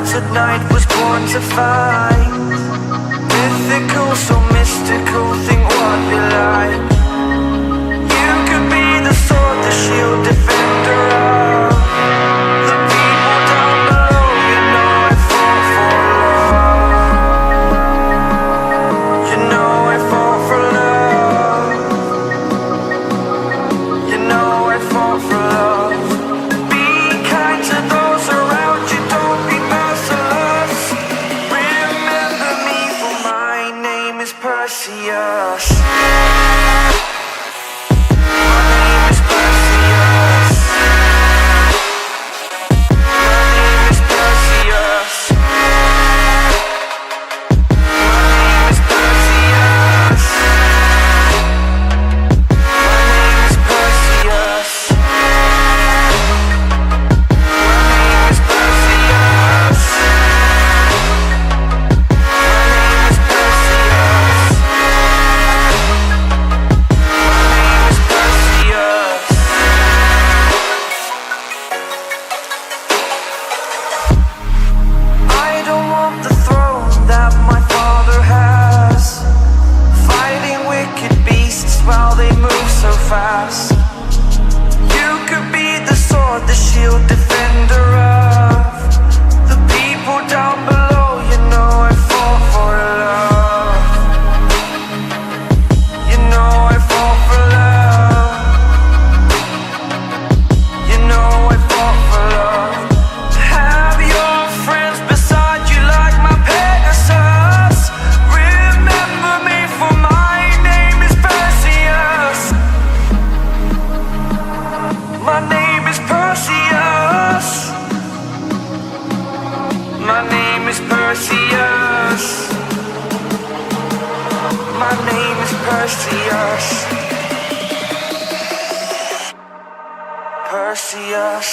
clouds at night was born to fight. Mythical, so mystical, think what you like. You could be the sword, the shield, defender of the people down below. You know I fought for love. You know I fought for love. You know I fought for love. Be kind to those around you, don't be merciless. Remember me, for my name is Perseus. While they move so fast, you could be the sword, the shield, defender of the people down below. You know I fought for love. You know I fought for love. You know I fought for love. Have your friends beside you like my Pegasus. Remember me, for my name is Perseus. My name is Perseus. My name is Perseus. My name is Perseus. Perseus.